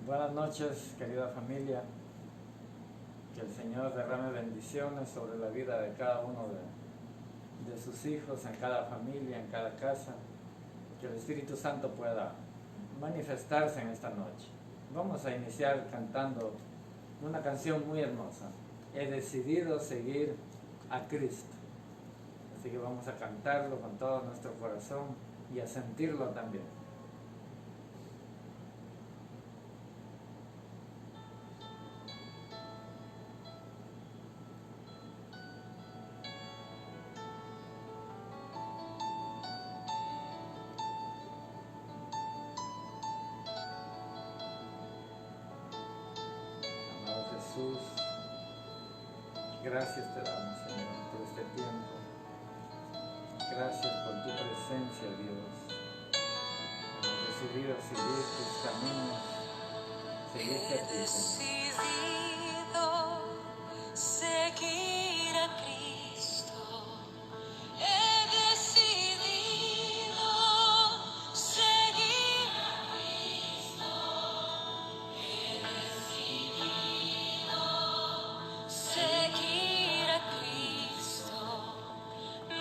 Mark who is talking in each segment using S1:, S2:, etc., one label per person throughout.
S1: Buenas noches, querida familia. Que el Señor derrame bendiciones sobre la vida de cada uno de sus hijos, en cada familia, en cada casa. Que el Espíritu Santo pueda manifestarse en esta noche. Vamos a iniciar cantando una canción muy hermosa. He decidido seguir a Cristo. Así que vamos a cantarlo con todo nuestro corazón y a sentirlo también. Amado Jesús, gracias te damos, Señor, por este tiempo. Gracias por tu presencia, Dios. Hemos decidido seguir tus caminos, seguirte a ti, Señor.
S2: Seguir a Cristo. He decidido seguir a Cristo. He decidido seguir a Cristo.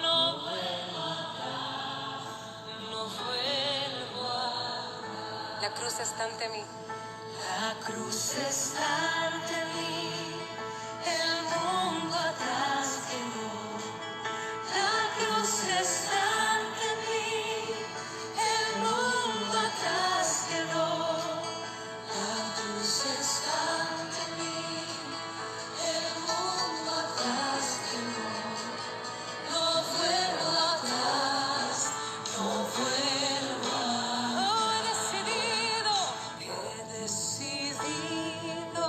S2: No vuelvo atrás, no vuelvo atrás. La cruz está ante mí. La cruz está ante mí. El mundo atrás quedó. La cruz está ante mí. El mundo atrás quedó. La cruz está ante mí. El mundo atrás quedó. No vuelvo atrás. No vuelvo atrás. Oh, he decidido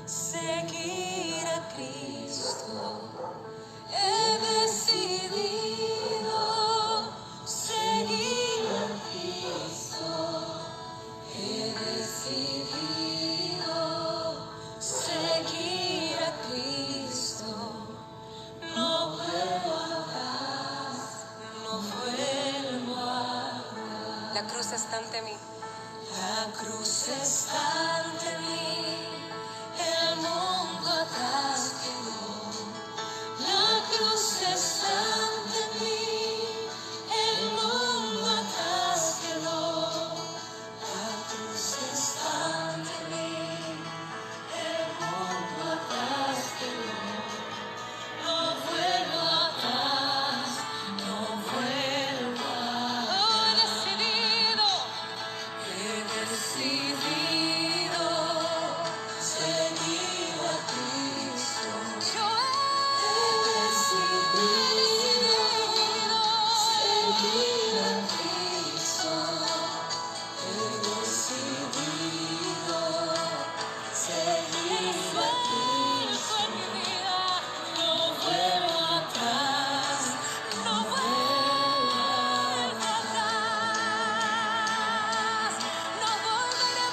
S2: seguir a Cristo. He decidido seguir a Cristo. He decidido seguir a Cristo. No vuelvo atrás, no vuelvo atrás. La cruz está ante mí. La cruz está ante mí. El mundo atrás quedó. La cruz está ante mí. El mundo atrás quedó. La cruz está ante mí. El mundo atrás quedó. No vuelvo atrás. No vuelvo atrás. Oh, he decidido seguir a Cristo. Yo he decidido seguir a Cristo. He decidido seguir a Cristo en mi vida. No vuelvo atrás, no vuelvo atrás, no volveré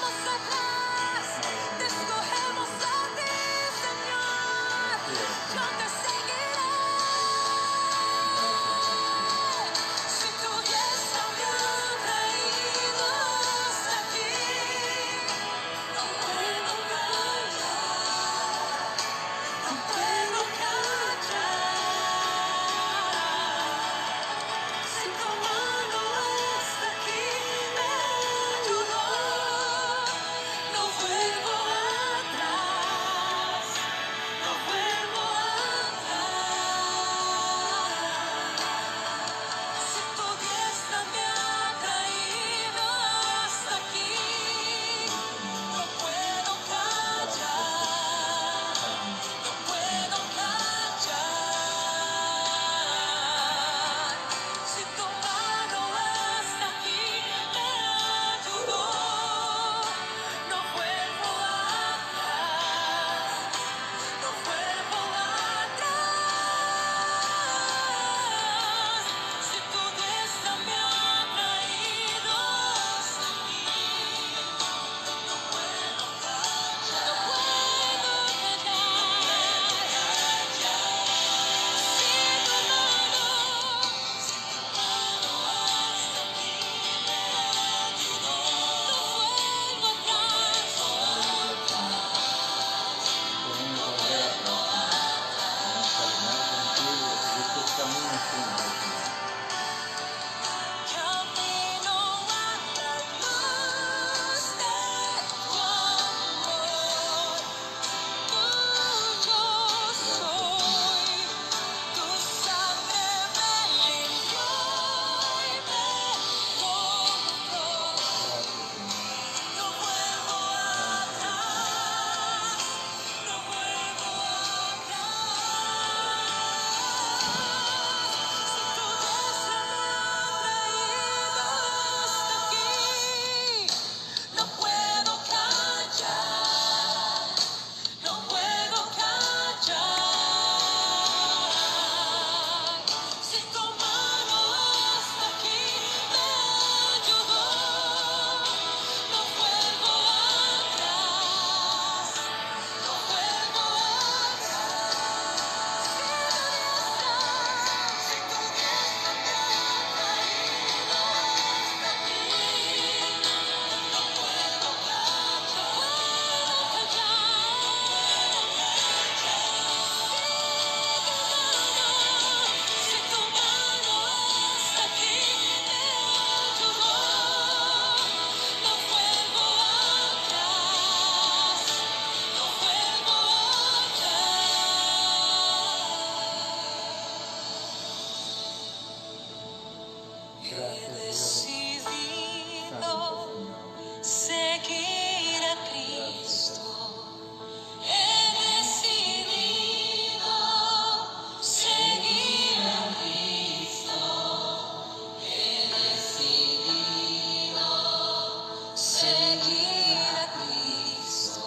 S2: seguir a Cristo.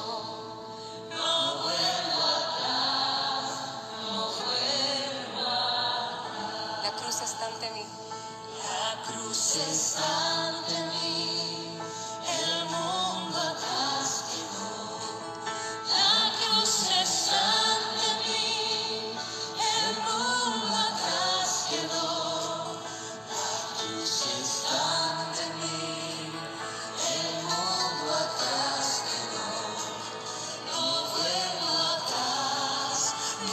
S2: No vuelvo atrás, no vuelvo atrás. La cruz está ante mí. La cruz está ante mí. El mundo atrás quedó. La cruz está ante mí. El mundo atrás quedó. La cruz está ante mí. El mundo atrás quedó. No vuelvo atrás,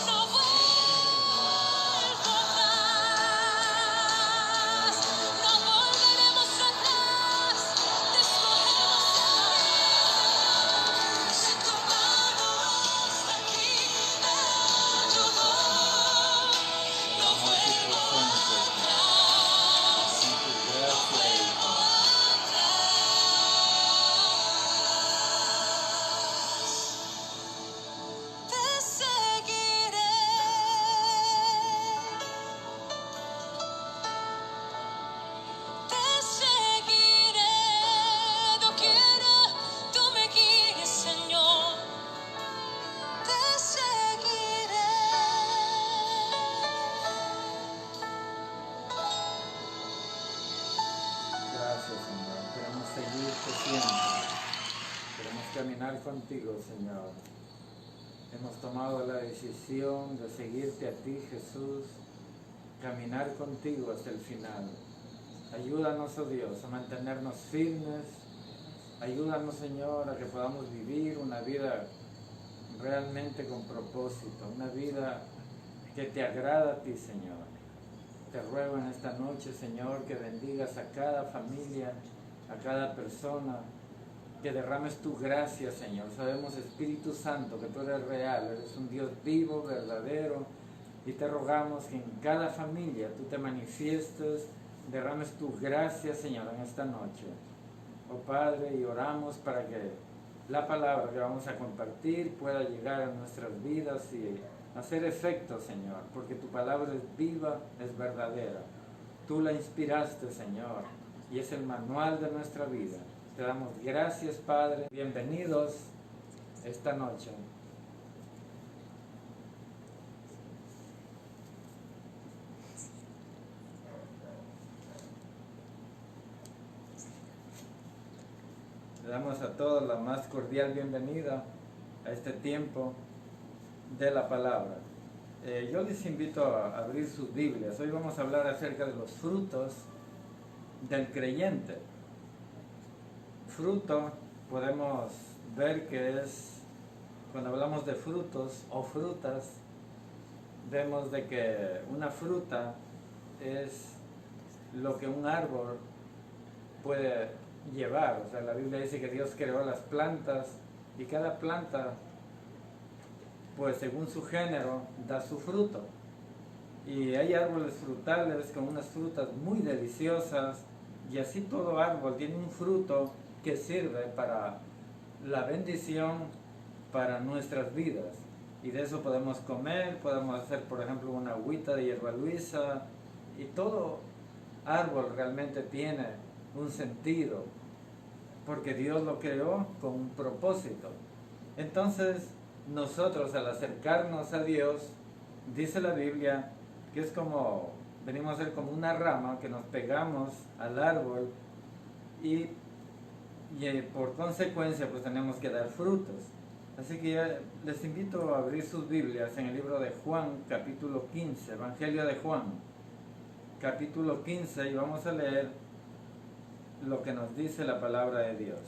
S2: no vuelvo atrás. No volveremos atrás. Descogemos en tu mano hasta aquí me ayudó. No vuelvo atrás, no vuelvo atrás. Te seguiré. Te seguiré, doquiera tú me guíes, Señor. Te seguiré.
S1: Gracias, Señor. Queremos seguirte siempre. Queremos caminar contigo, Señor. Hemos tomado la decisión de seguirte a ti, Jesús, caminar contigo hasta el final. Ayúdanos, oh Dios, a mantenernos firmes. Ayúdanos, Señor, a que podamos vivir una vida realmente con propósito, una vida que te agrada a ti, Señor. Te ruego en esta noche, Señor, que bendigas a cada familia, a cada persona, que derrames tu gracia, Señor. Sabemos, Espíritu Santo, que tú eres real, eres un Dios vivo, verdadero, y te rogamos que en cada familia tú te manifiestes, derrames tu gracia, Señor, en esta noche. Oh Padre, y oramos para que la palabra que vamos a compartir pueda llegar a nuestras vidas y hacer efecto, Señor, porque tu palabra es viva, es verdadera. Tú la inspiraste, Señor, y es el manual de nuestra vida. Te damos gracias, Padre. Bienvenidos esta noche. Le damos a todos la más cordial bienvenida a este tiempo de la palabra. Yo les invito a abrir sus Biblias. Hoy vamos a hablar acerca de los frutos del creyente. Fruto, podemos ver que es, cuando hablamos de frutos o frutas, vemos de que una fruta es lo que un árbol puede llevar. O sea, la Biblia dice que Dios creó las plantas y cada planta, pues según su género, da su fruto. Y hay árboles frutales con unas frutas muy deliciosas, y así todo árbol tiene un fruto que sirve para la bendición para nuestras vidas. Y de eso podemos comer, podemos hacer, por ejemplo, una agüita de hierba luisa, y todo árbol realmente tiene un sentido, porque Dios lo creó con un propósito. Entonces, nosotros al acercarnos a Dios, dice la Biblia, que es como, venimos a ser como una rama que nos pegamos al árbol y por consecuencia pues tenemos que dar frutos. Así que les invito a abrir sus Biblias en el libro de Juan, capítulo 15, Evangelio de Juan, capítulo 15, y vamos a leer lo que nos dice la palabra de Dios.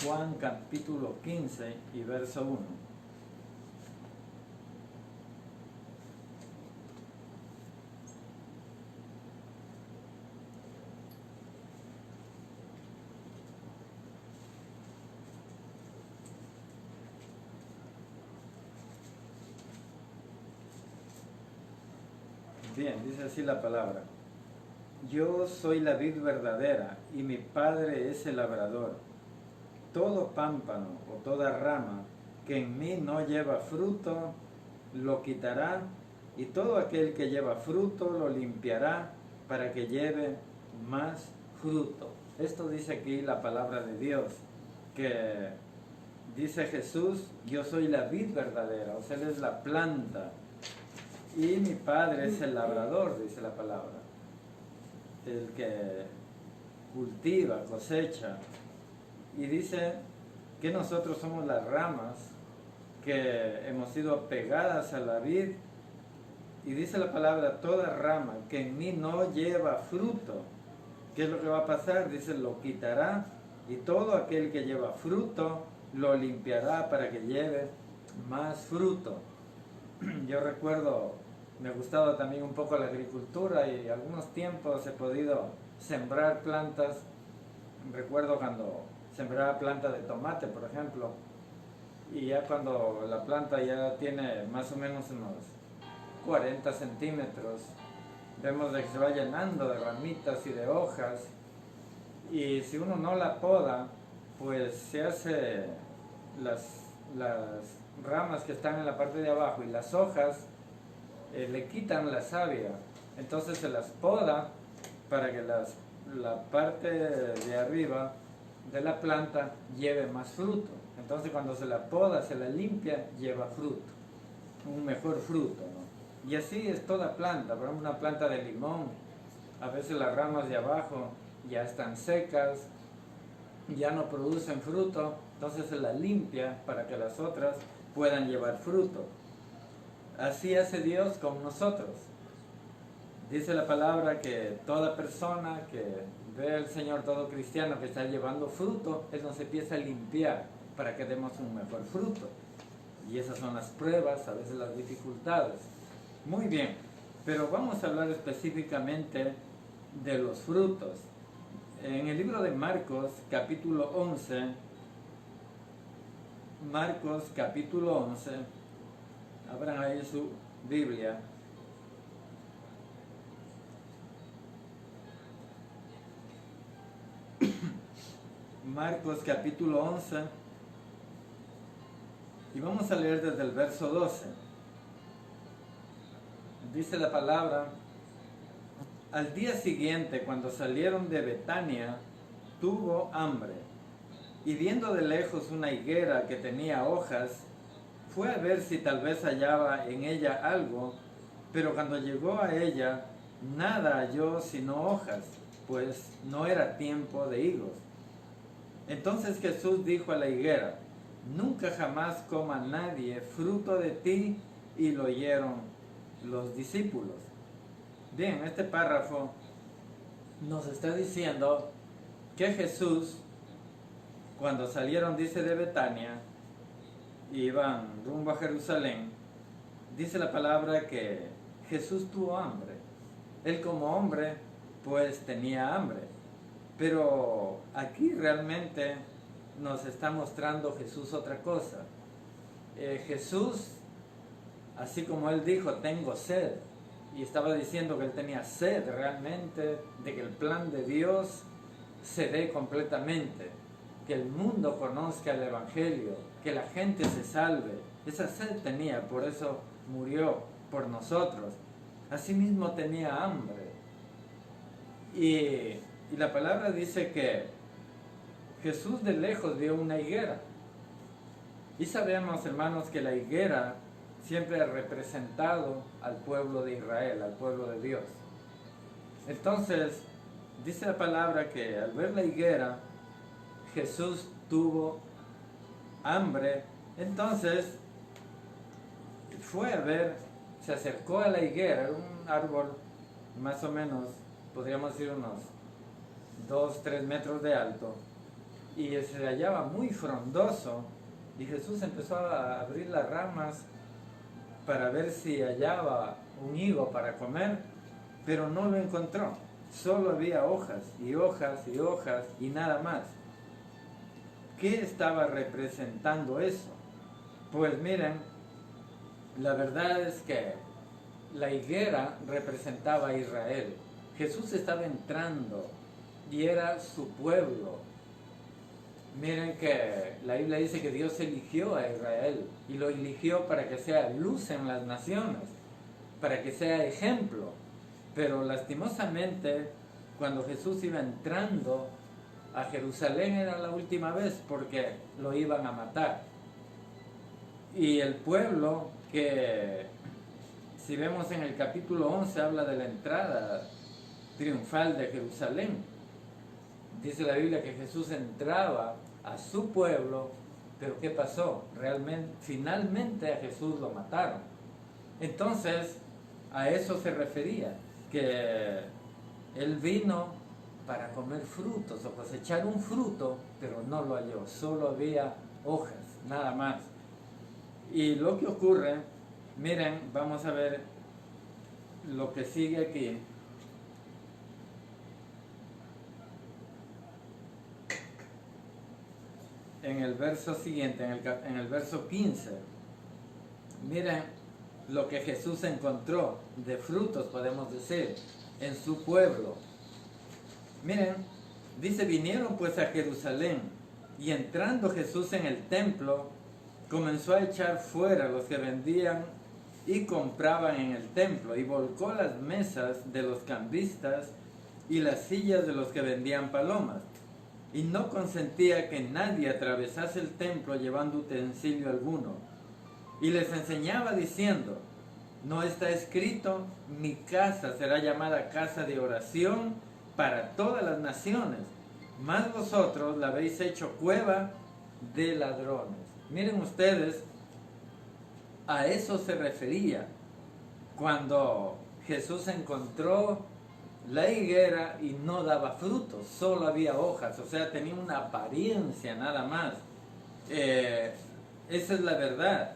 S1: Juan capítulo 15 y verso 1. Bien, dice así la palabra. Yo soy la vid verdadera y mi Padre es el labrador. Todo pámpano o toda rama que en mí no lleva fruto, lo quitará, y todo aquel que lleva fruto lo limpiará para que lleve más fruto. Esto dice aquí la palabra de Dios, que dice Jesús, yo soy la vid verdadera, o sea, Él es la planta, y mi Padre es el labrador, dice la palabra, el que cultiva, cosecha, y dice que nosotros somos las ramas que hemos sido pegadas a la vid, y dice la palabra, toda rama que en mí no lleva fruto, ¿qué es lo que va a pasar? Dice, lo quitará, y todo aquel que lleva fruto lo limpiará para que lleve más fruto. Yo recuerdo, me gustaba también un poco la agricultura y algunos tiempos he podido sembrar plantas. Recuerdo cuando sembraba planta de tomate, por ejemplo, y ya cuando la planta ya tiene más o menos unos 40 centímetros, vemos de que se va llenando de ramitas y de hojas, y si uno no la poda, pues se hace las ramas que están en la parte de abajo y las hojas le quitan la savia, entonces se las poda para que la parte de arriba de la planta lleve más fruto. Entonces cuando se la poda, se la limpia, lleva fruto, un mejor fruto, ¿no? Y así es toda planta. Por ejemplo, una planta de limón, a veces las ramas de abajo ya están secas, ya no producen fruto, entonces se la limpia para que las otras puedan llevar fruto. Así hace Dios con nosotros. Dice la palabra que toda persona que ve al Señor, todo cristiano que está llevando fruto, Él nos empieza a limpiar para que demos un mejor fruto. Y esas son las pruebas, a veces las dificultades. Muy bien, pero vamos a hablar específicamente de los frutos. En el libro de Marcos, capítulo 11, Marcos, capítulo 11, abran ahí su Biblia. Marcos, capítulo 11, y vamos a leer desde el verso 12. Dice la palabra: al día siguiente, cuando salieron de Betania, tuvo hambre, y viendo de lejos una higuera que tenía hojas, fue a ver si tal vez hallaba en ella algo, pero cuando llegó a ella, nada halló sino hojas, pues no era tiempo de higos. Entonces Jesús dijo a la higuera: nunca jamás coma nadie fruto de ti, y lo oyeron los discípulos. Bien, este párrafo nos está diciendo que Jesús, cuando salieron, dice, de Betania, y iban rumbo a Jerusalén, dice la palabra que Jesús tuvo hambre. Él como hombre, pues tenía hambre. Pero aquí realmente nos está mostrando Jesús otra cosa. Jesús, así como Él dijo, tengo sed, y estaba diciendo que Él tenía sed realmente de que el plan de Dios se dé completamente, que el mundo conozca el Evangelio, que la gente se salve. Esa sed tenía, por eso murió por nosotros. Asimismo tenía hambre. Y la palabra dice que Jesús de lejos vio una higuera. Y sabemos, hermanos, que la higuera siempre ha representado al pueblo de Israel, al pueblo de Dios. Entonces, dice la palabra que al ver la higuera, Jesús tuvo hambre. Entonces, fue a ver, se acercó a la higuera, un árbol más o menos, podríamos decir unos 2-3 metros de alto, y se hallaba muy frondoso, y Jesús empezó a abrir las ramas para ver si hallaba un higo para comer, pero no lo encontró. Solo había hojas y hojas y hojas y nada más. ¿Qué estaba representando eso? Pues miren, la verdad es que la higuera representaba a Israel. Jesús estaba entrando y era su pueblo. Miren que la Biblia dice que Dios eligió a Israel y lo eligió para que sea luz en las naciones, para que sea ejemplo. Pero lastimosamente, cuando Jesús iba entrando a Jerusalén era la última vez porque lo iban a matar. Y el pueblo, que si vemos en el capítulo 11 habla de la entrada triunfal de Jerusalén. Dice la Biblia que Jesús entraba a su pueblo, pero ¿qué pasó? Finalmente a Jesús lo mataron. Entonces, a eso se refería, que Él vino para comer frutos o cosechar un fruto, pero no lo halló, solo había hojas, nada más. Y lo que ocurre, miren, vamos a ver lo que sigue aquí. En el verso siguiente, en el verso 15, miren lo que Jesús encontró de frutos, podemos decir, en su pueblo. Miren, dice, vinieron pues a Jerusalén, y entrando Jesús en el templo, comenzó a echar fuera los que vendían y compraban en el templo, y volcó las mesas de los cambistas y las sillas de los que vendían palomas, y no consentía que nadie atravesase el templo llevando utensilio alguno. Y les enseñaba diciendo, ¿no está escrito, mi casa será llamada casa de oración para todas las naciones? Mas vosotros la habéis hecho cueva de ladrones. Miren ustedes, a eso se refería cuando Jesús encontró la higuera y no daba frutos, solo había hojas, o sea, tenía una apariencia nada más. Esa es la verdad,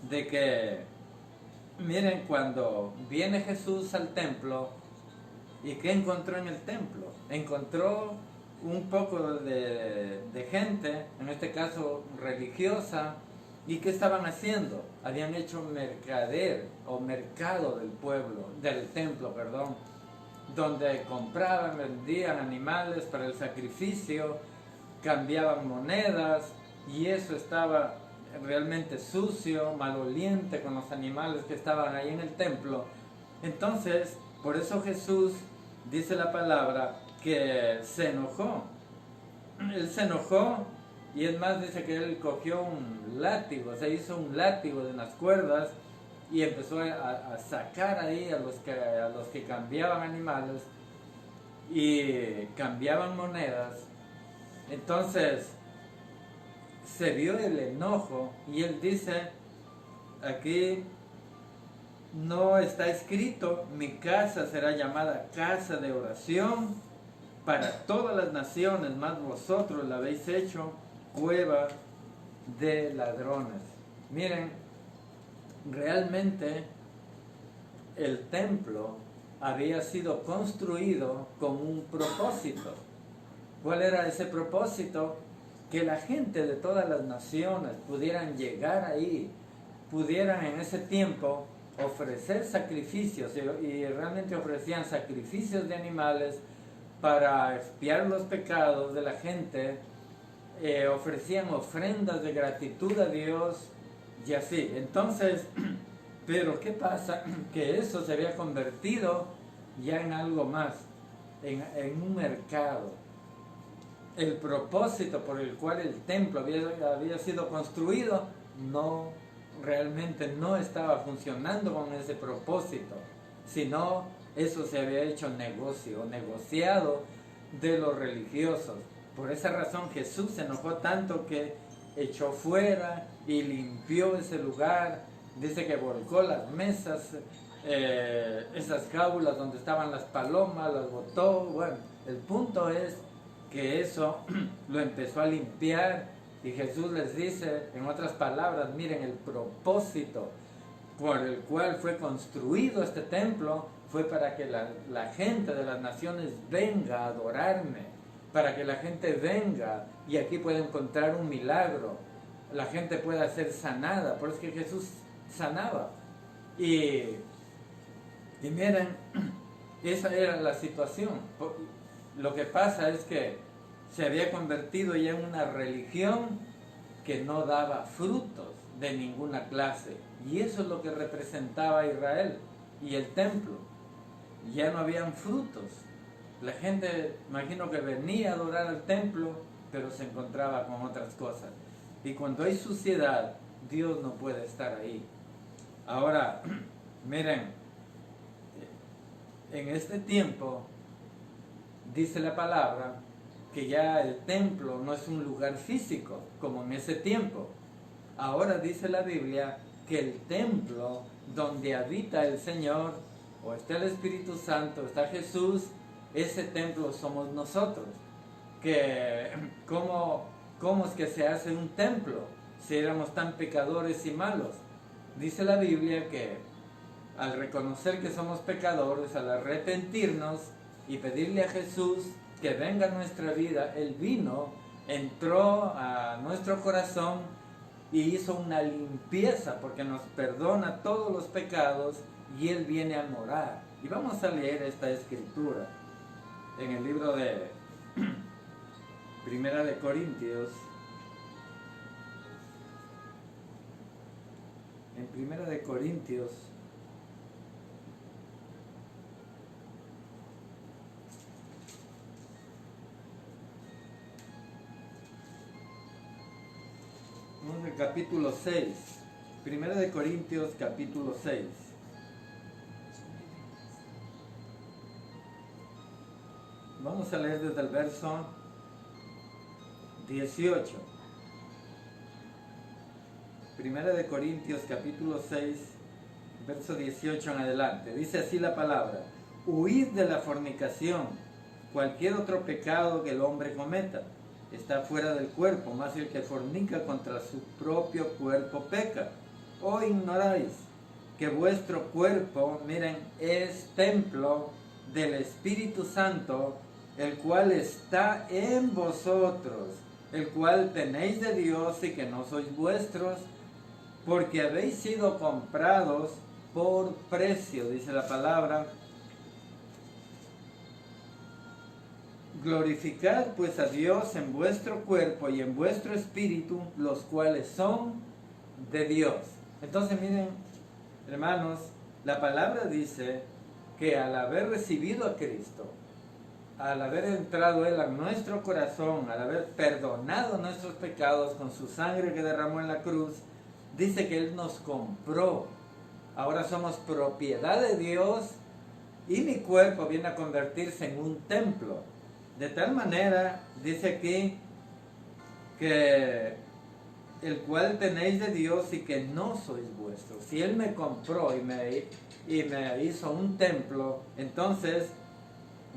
S1: de que, miren, cuando viene Jesús al templo, ¿y qué encontró en el templo? Encontró un poco de gente, en este caso religiosa, ¿y qué estaban haciendo? Habían hecho mercado del pueblo, del templo, perdón, donde compraban, vendían animales para el sacrificio, cambiaban monedas, y eso estaba realmente sucio, maloliente con los animales que estaban ahí en el templo. Entonces, por eso Jesús, dice la palabra, que se enojó. Él se enojó, y es más, dice que él cogió un látigo, se hizo un látigo de unas cuerdas, y empezó a sacar ahí a los que cambiaban animales y cambiaban monedas. Entonces se vio el enojo, y él dice aquí, no está escrito, mi casa será llamada casa de oración para todas las naciones, mas vosotros la habéis hecho cueva de ladrones. Miren, realmente el templo había sido construido con un propósito. ¿Cuál era ese propósito? Que la gente de todas las naciones pudieran llegar ahí, pudieran en ese tiempo ofrecer sacrificios, y realmente ofrecían sacrificios de animales para expiar los pecados de la gente, ofrecían ofrendas de gratitud a Dios, y así. Entonces, pero ¿qué pasa? Que eso se había convertido ya en algo más, en un mercado. El propósito por el cual el templo había sido construido realmente no estaba funcionando con ese propósito, sino eso se había hecho negociado de los religiosos. Por esa razón Jesús se enojó tanto que echó fuera y limpió ese lugar. Dice que volcó las mesas, esas jaulas donde estaban las palomas, las botó. Bueno, el punto es que eso lo empezó a limpiar, y Jesús les dice, en otras palabras, miren, el propósito por el cual fue construido este templo fue para que la gente de las naciones venga a adorarme, para que la gente venga y aquí pueda encontrar un milagro, la gente pueda ser sanada. Por eso que Jesús sanaba. Y miren, esa era la situación. Lo que pasa es que se había convertido ya en una religión que no daba frutos de ninguna clase. Y eso es lo que representaba Israel y el templo. Ya no habían frutos. La gente, imagino que venía a adorar al templo, pero se encontraba con otras cosas. Y cuando hay suciedad, Dios no puede estar ahí. Ahora, miren, en este tiempo, dice la palabra, que ya el templo no es un lugar físico, como en ese tiempo. Ahora dice la Biblia que el templo donde habita el Señor, o está el Espíritu Santo, está Jesús, ese templo somos nosotros. Que, ¿cómo es que se hace un templo si éramos tan pecadores y malos? Dice la Biblia que al reconocer que somos pecadores, al arrepentirnos y pedirle a Jesús que venga a nuestra vida, Él vino, entró a nuestro corazón y hizo una limpieza porque nos perdona todos los pecados y Él viene a morar. Y vamos a leer esta escritura en el libro de Primera de Corintios. En Primera de Corintios, vamos al capítulo 6. Primera de Corintios, capítulo 6. Vamos a leer desde el verso 18. Primera de Corintios capítulo 6, verso 18 en adelante. Dice así la palabra: huid de la fornicación. Cualquier otro pecado que el hombre cometa está fuera del cuerpo, mas el que fornica contra su propio cuerpo peca. ¿O ignoráis que vuestro cuerpo, miren, es templo del Espíritu Santo, el cual está en vosotros, el cual tenéis de Dios y que no sois vuestros? Porque habéis sido comprados por precio, dice la palabra. Glorificad pues a Dios en vuestro cuerpo y en vuestro espíritu, los cuales son de Dios. Entonces miren, hermanos, la palabra dice que al haber recibido a Cristo, al haber entrado Él a nuestro corazón, al haber perdonado nuestros pecados con su sangre que derramó en la cruz, dice que Él nos compró. Ahora somos propiedad de Dios y mi cuerpo viene a convertirse en un templo. De tal manera, dice aquí, que el cual tenéis de Dios y que no sois vuestros. Si Él me compró y me hizo un templo, entonces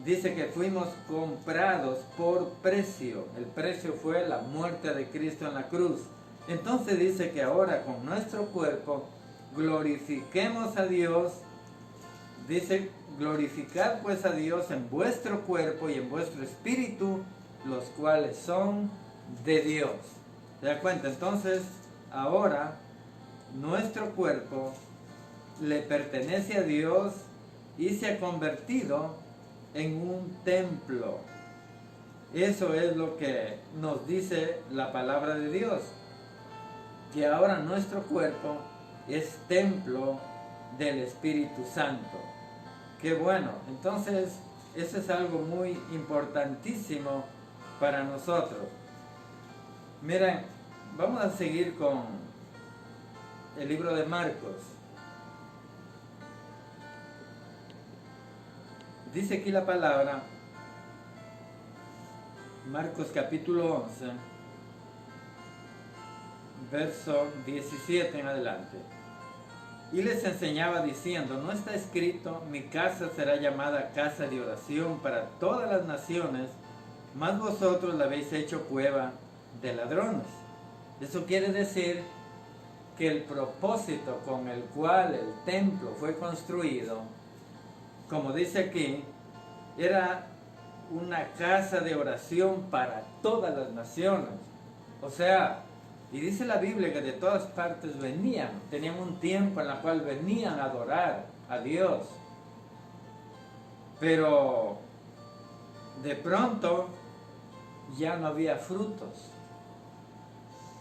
S1: dice que fuimos comprados por precio. El precio fue la muerte de Cristo en la cruz. Entonces dice que ahora con nuestro cuerpo glorifiquemos a Dios. Dice: glorificad pues a Dios en vuestro cuerpo y en vuestro espíritu, los cuales son de Dios. ¿Se da cuenta? Entonces ahora nuestro cuerpo le pertenece a Dios y se ha convertido en un templo. Eso es lo que nos dice la palabra de Dios, que ahora nuestro cuerpo es templo del Espíritu Santo. Qué bueno. Entonces eso es algo muy importantísimo para nosotros. Miren, vamos a seguir con el libro de Marcos. Dice aquí la palabra, Marcos capítulo 11, verso 17 en adelante. Y les enseñaba diciendo: no está escrito, mi casa será llamada casa de oración para todas las naciones, mas vosotros la habéis hecho cueva de ladrones. Eso quiere decir que el propósito con el cual el templo fue construido, como dice aquí, era una casa de oración para todas las naciones. O sea, y dice la Biblia que de todas partes venían, tenían un tiempo en el cual venían a adorar a Dios. Pero de pronto ya no había frutos.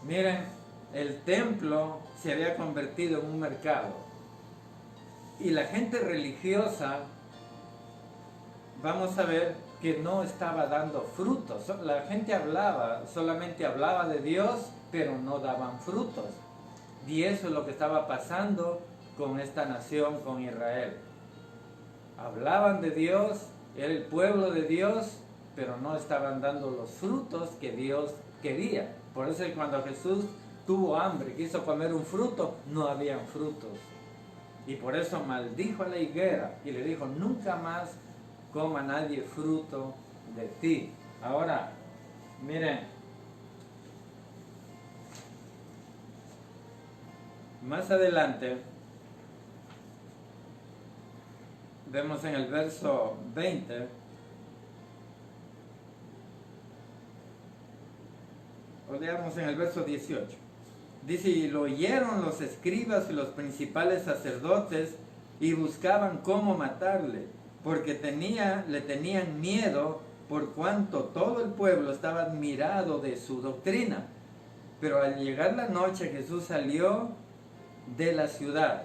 S1: Miren, el templo se había convertido en un mercado. Y la gente religiosa, vamos a ver, que no estaba dando frutos. La gente hablaba, solamente hablaba de Dios, pero no daban frutos. Y eso es lo que estaba pasando con esta nación, con Israel. Hablaban de Dios, era el pueblo de Dios, pero no estaban dando los frutos que Dios quería. Por eso cuando Jesús tuvo hambre, quiso comer un fruto, no habían frutos. Y por eso maldijo a la higuera y le dijo, nunca más coma nadie fruto de ti. Ahora, miren, más adelante, vemos en el verso 20, o leamos en el verso 18. Dice, y lo oyeron los escribas y los principales sacerdotes y buscaban cómo matarle, porque le tenían miedo por cuanto todo el pueblo estaba admirado de su doctrina. Pero al llegar la noche Jesús salió de la ciudad.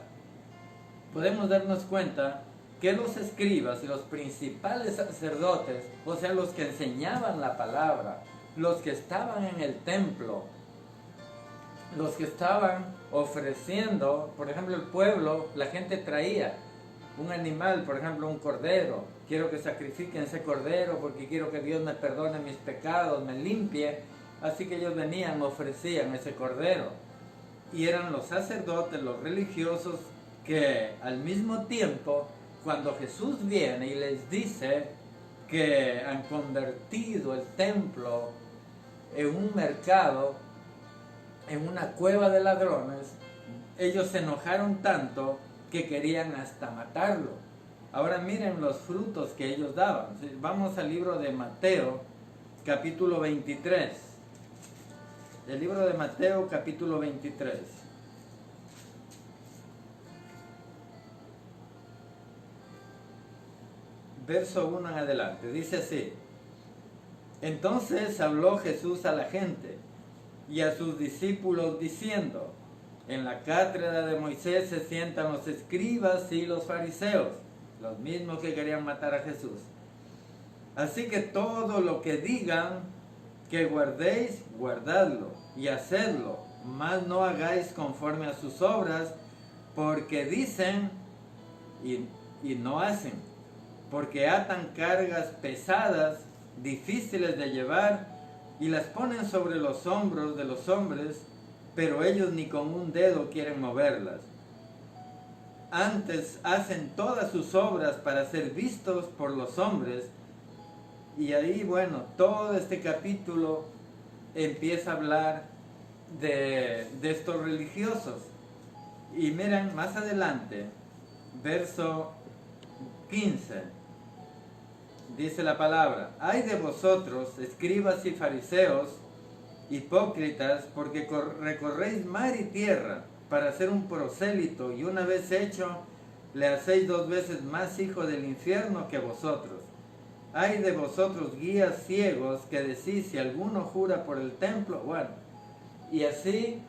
S1: Podemos darnos cuenta que los escribas y los principales sacerdotes, o sea, los que enseñaban la palabra, los que estaban en el templo, los que estaban ofreciendo, por ejemplo, el pueblo, la gente traía un animal, por ejemplo, un cordero. Quiero que sacrifiquen ese cordero porque quiero que Dios me perdone mis pecados, me limpie. Así que ellos venían, ofrecían ese cordero. Y eran los sacerdotes, los religiosos, que al mismo tiempo, cuando Jesús viene y les dice que han convertido el templo en un mercado, en una cueva de ladrones, ellos se enojaron tanto que querían hasta matarlo. Ahora miren los frutos que ellos daban. Vamos al libro de Mateo, capítulo 23. El libro de Mateo, capítulo 23. Verso 1 en adelante. Dice así. Entonces habló Jesús a la gente y a sus discípulos diciendo, en la cátedra de Moisés se sientan los escribas y los fariseos, los mismos que querían matar a Jesús. Así que todo lo que digan que guardéis, guardadlo y hacedlo, mas no hagáis conforme a sus obras, porque dicen y no hacen, porque atan cargas pesadas, difíciles de llevar, y las ponen sobre los hombros de los hombres, pero ellos ni con un dedo quieren moverlas. Antes hacen todas sus obras para ser vistos por los hombres. Y ahí, bueno, todo este capítulo empieza a hablar de estos religiosos. Y miren, más adelante, verso 15. Dice la palabra, ay de vosotros, escribas y fariseos, hipócritas, porque recorréis mar y tierra para ser un prosélito, y una vez hecho, le hacéis 2 veces más hijo del infierno que vosotros. Ay de vosotros, guías ciegos, que decís, si alguno jura por el templo, bueno, y así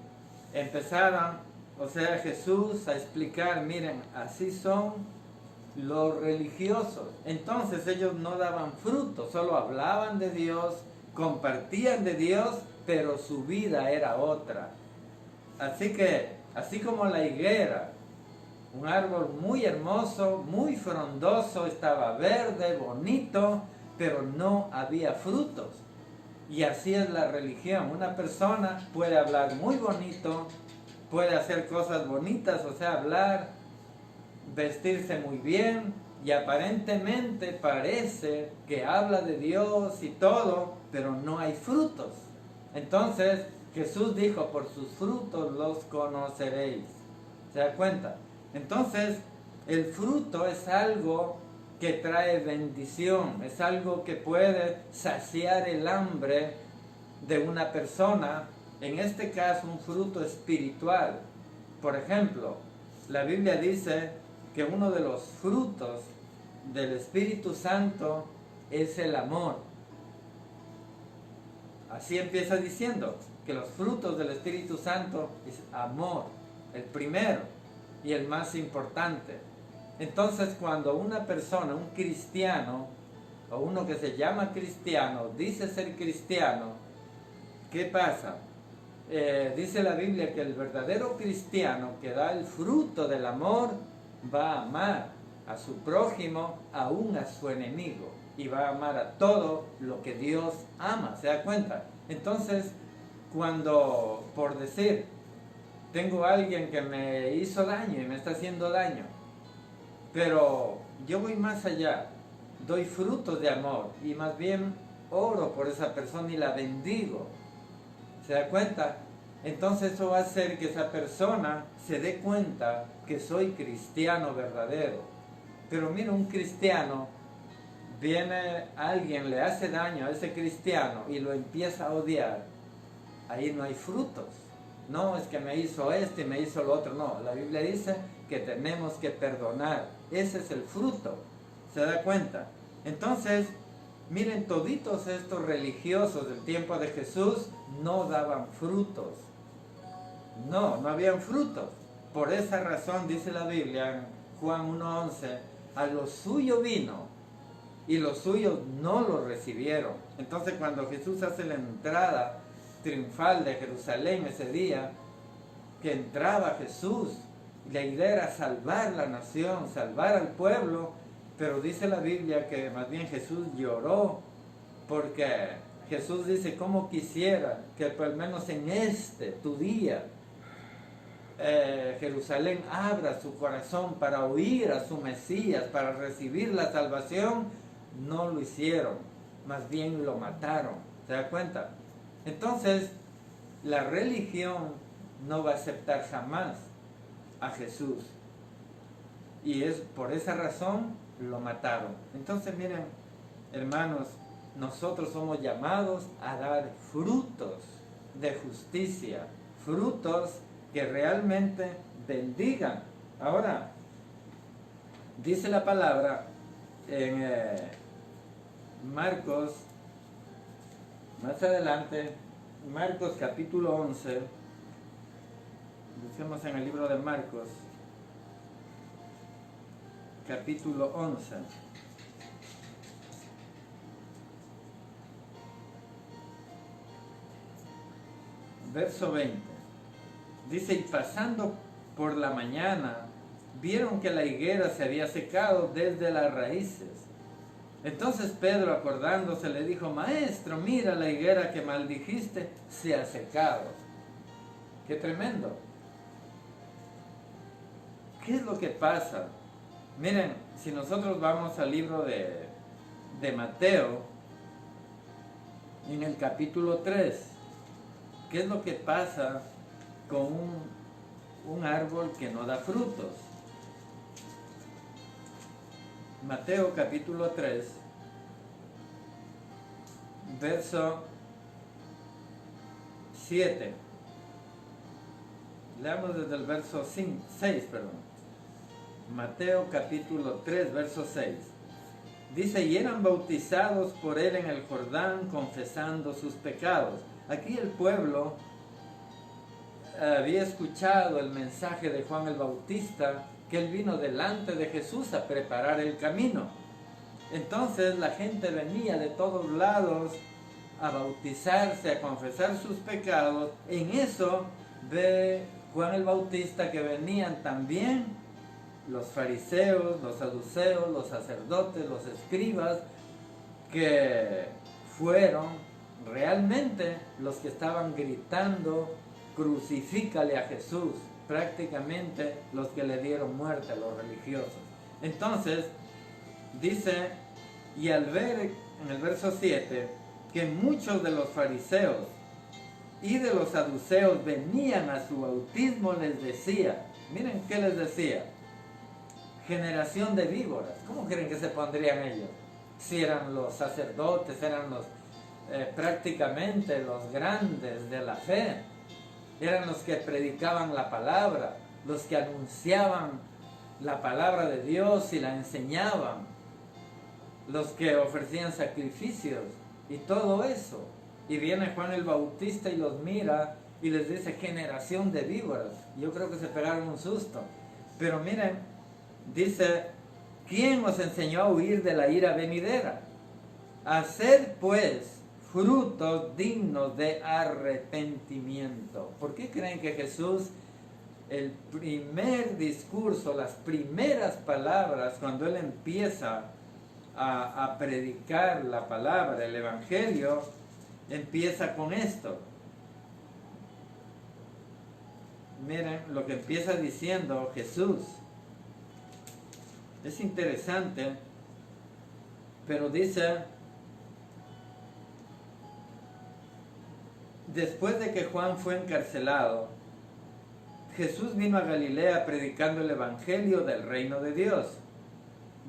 S1: empezaron, o sea, Jesús a explicar, miren, así son los religiosos. Entonces ellos no daban fruto, solo hablaban de Dios, compartían de Dios, pero su vida era otra. Así que, así como la higuera, un árbol muy hermoso, muy frondoso, estaba verde, bonito, pero no había frutos. Y así es la religión. Una persona puede hablar muy bonito, puede hacer cosas bonitas, o sea, hablar, vestirse muy bien, y aparentemente parece que habla de Dios y todo, pero no hay frutos. Entonces Jesús dijo, por sus frutos los conoceréis. ¿Se da cuenta? Entonces el fruto es algo que trae bendición, es algo que puede saciar el hambre de una persona, en este caso un fruto espiritual. Por ejemplo, la Biblia dice que uno de los frutos del Espíritu Santo es el amor. Así empieza diciendo que los frutos del Espíritu Santo es amor, el primero y el más importante. Entonces, cuando una persona, un cristiano, o uno que se llama cristiano, dice ser cristiano, ¿qué pasa? Dice la Biblia que el verdadero cristiano que da el fruto del amor va a amar a su prójimo, aún a su enemigo, y va a amar a todo lo que Dios ama, ¿se da cuenta? Entonces, cuando, por decir, tengo a alguien que me hizo daño y me está haciendo daño, pero yo voy más allá, doy frutos de amor y más bien oro por esa persona y la bendigo, ¿se da cuenta? Entonces eso va a hacer que esa persona se dé cuenta que soy cristiano verdadero. Pero mira, un cristiano, viene alguien, le hace daño a ese cristiano y lo empieza a odiar, ahí no hay frutos. No, es que me hizo esto y me hizo lo otro. No, la Biblia dice que tenemos que perdonar. Ese es el fruto. ¿Se da cuenta? Entonces, miren, toditos estos religiosos del tiempo de Jesús no daban frutos. No habían frutos. Por esa razón dice la Biblia en Juan 1:11, a lo suyo vino y los suyos no lo recibieron. Entonces cuando Jesús hace la entrada triunfal de Jerusalén ese día, que entraba Jesús, la idea era salvar la nación, salvar al pueblo, pero dice la Biblia que más bien Jesús lloró, porque Jesús dice, ¿cómo quisiera que por lo menos en tu día, Jerusalén abra su corazón para oír a su Mesías, para recibir la salvación? No lo hicieron, más bien lo mataron, ¿se da cuenta? Entonces, la religión no va a aceptar jamás a Jesús, y es por esa razón lo mataron. Entonces, miren, hermanos, nosotros somos llamados a dar frutos de justicia, frutos que realmente bendigan. Ahora, dice la palabra en Marcos, más adelante, Marcos capítulo 11, busquemos en el libro de Marcos, capítulo 11. Verso 20. Dice, y pasando por la mañana, vieron que la higuera se había secado desde las raíces. Entonces Pedro, acordándose, le dijo, maestro, mira, la higuera que maldijiste se ha secado. ¡Qué tremendo! ¿Qué es lo que pasa? Miren, si nosotros vamos al libro de Mateo, en el capítulo 3, ¿qué es lo que pasa con un árbol que no da frutos? Mateo capítulo 3, verso 7. Leamos desde el verso 6, perdón. Mateo capítulo 3, verso 6. Dice, y eran bautizados por él en el Jordán, confesando sus pecados. Aquí el pueblo había escuchado el mensaje de Juan el Bautista, que él vino delante de Jesús a preparar el camino. Entonces la gente venía de todos lados a bautizarse, a confesar sus pecados. En eso ve Juan el Bautista que venían también los fariseos, los saduceos, los sacerdotes, los escribas, que fueron realmente los que estaban gritando, crucifícale a Jesús, prácticamente los que le dieron muerte a los religiosos. Entonces, dice, y al ver en el verso 7, que muchos de los fariseos y de los saduceos venían a su bautismo, les decía, miren qué les decía, generación de víboras. ¿Cómo creen que se pondrían ellos? Si eran los sacerdotes, eran los prácticamente los grandes de la fe, eran los que predicaban la palabra, los que anunciaban la palabra de Dios y la enseñaban, los que ofrecían sacrificios y todo eso. Y viene Juan el Bautista y los mira y les dice, generación de víboras. Yo creo que se pegaron un susto. Pero miren, dice, ¿quién os enseñó a huir de la ira venidera? Haced pues frutos dignos de arrepentimiento. ¿Por qué creen que Jesús, el primer discurso, las primeras palabras, cuando Él empieza a predicar la palabra, el Evangelio, empieza con esto? Miren lo que empieza diciendo Jesús. Es interesante, pero dice: después de que Juan fue encarcelado, Jesús vino a Galilea predicando el Evangelio del reino de Dios,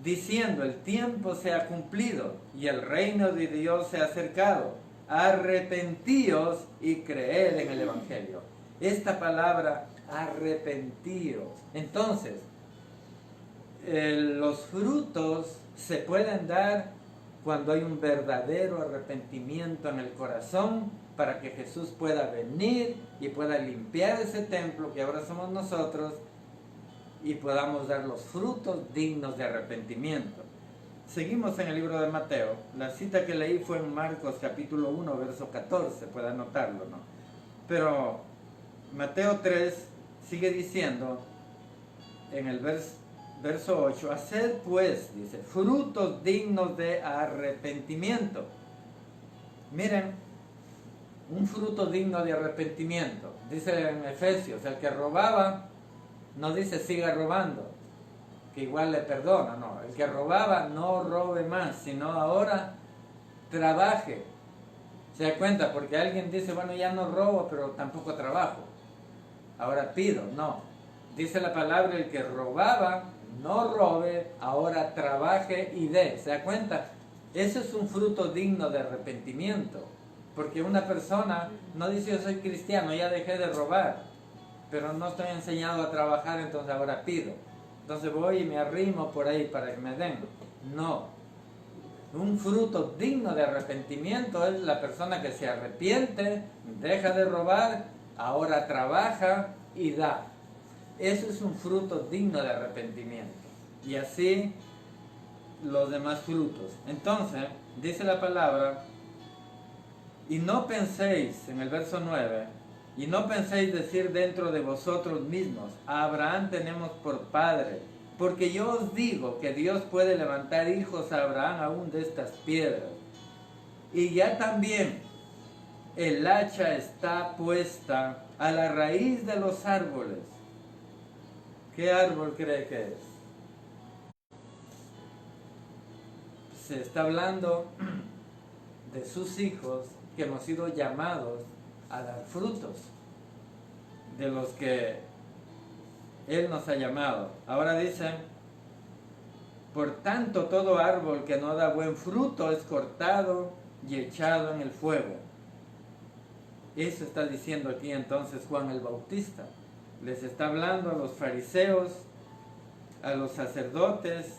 S1: diciendo: el tiempo se ha cumplido y el reino de Dios se ha acercado. Arrepentíos y creed en el Evangelio. Esta palabra, arrepentíos. Entonces, los frutos se pueden dar cuando hay un verdadero arrepentimiento en el corazón, para que Jesús pueda venir y pueda limpiar ese templo que ahora somos nosotros y podamos dar los frutos dignos de arrepentimiento. Seguimos en el libro de Mateo. La cita que leí fue en Marcos capítulo 1, verso 14, puede anotarlo, ¿no? Pero Mateo 3 sigue diciendo en el verso 8: haced pues, dice, frutos dignos de arrepentimiento. Miren, un fruto digno de arrepentimiento. Dice en Efesios: el que robaba, no dice siga robando, que igual le perdona, no. El que robaba no robe más, sino ahora trabaje. ¿Se da cuenta? Porque alguien dice: bueno, ya no robo, pero tampoco trabajo, ahora pido. No, dice la palabra: el que robaba no robe, ahora trabaje y dé. ¿Se da cuenta? Eso es un fruto digno de arrepentimiento. Porque una persona no dice: yo soy cristiano, ya dejé de robar, pero no estoy enseñado a trabajar, entonces ahora pido. Entonces voy y me arrimo por ahí para que me den. No. Un fruto digno de arrepentimiento es la persona que se arrepiente, deja de robar, ahora trabaja y da. Eso es un fruto digno de arrepentimiento. Y así los demás frutos. Entonces, dice la palabra: y no penséis, en el verso 9, y no penséis decir dentro de vosotros mismos: a Abraham tenemos por padre, porque yo os digo que Dios puede levantar hijos a Abraham aún de estas piedras. Y ya también el hacha está puesta a la raíz de los árboles. ¿Qué árbol cree que es? Se está hablando de sus hijos, que hemos sido llamados a dar frutos, de los que Él nos ha llamado. Ahora dice: por tanto, todo árbol que no da buen fruto es cortado y echado en el fuego. Eso está diciendo aquí entonces Juan el Bautista. Les está hablando a los fariseos, a los sacerdotes,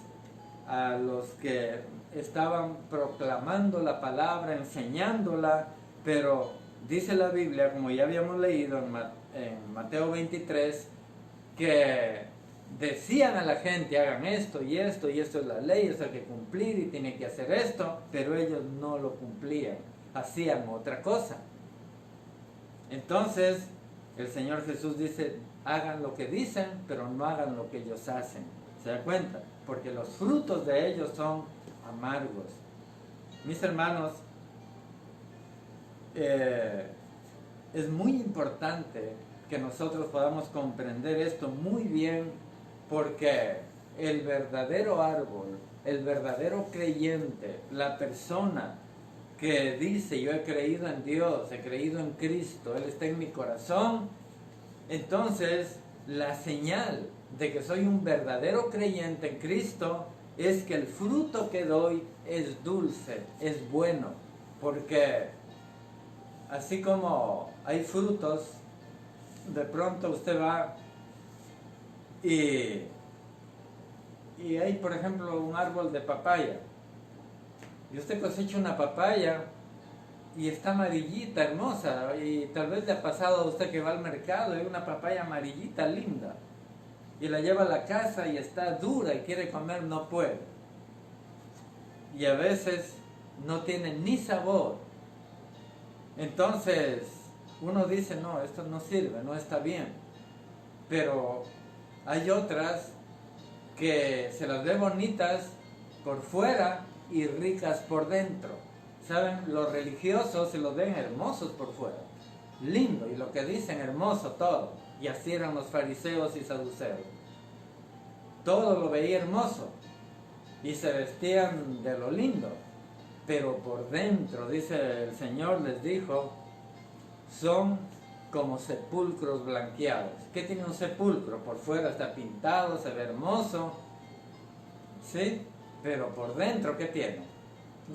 S1: a los que estaban proclamando la palabra, enseñándola, pero dice la Biblia, como ya habíamos leído en Mateo 23, que decían a la gente: hagan esto y esto, y esto es la ley, esto hay que cumplir y tienen que hacer esto, pero ellos no lo cumplían, hacían otra cosa. Entonces el Señor Jesús dice: hagan lo que dicen, pero no hagan lo que ellos hacen. ¿Se da cuenta? Porque los frutos de ellos son amargos. Mis hermanos, es muy importante que nosotros podamos comprender esto muy bien, porque el verdadero árbol, el verdadero creyente, la persona que dice: yo he creído en Dios, he creído en Cristo, Él está en mi corazón, entonces la señal de que soy un verdadero creyente en Cristo es que el fruto que doy es dulce, es bueno, porque así como hay frutos, de pronto usted va y hay, por ejemplo, un árbol de papaya, y usted cosecha una papaya y está amarillita, hermosa, y tal vez le ha pasado a usted que va al mercado y hay una papaya amarillita linda, y la lleva a la casa y está dura y quiere comer, no puede. Y a veces no tiene ni sabor. Entonces uno dice, no, esto no sirve, no está bien. Pero hay otras que se las ve bonitas por fuera y ricas por dentro. ¿Saben? Los religiosos se los ven hermosos por fuera, lindo, y lo que dicen hermoso todo. Y así eran los fariseos y saduceos. Todo lo veía hermoso y se vestían de lo lindo, pero por dentro, dice el Señor, les dijo, son como sepulcros blanqueados. ¿Qué tiene un sepulcro? Por fuera está pintado, se ve hermoso, ¿sí? Pero por dentro, ¿qué tiene?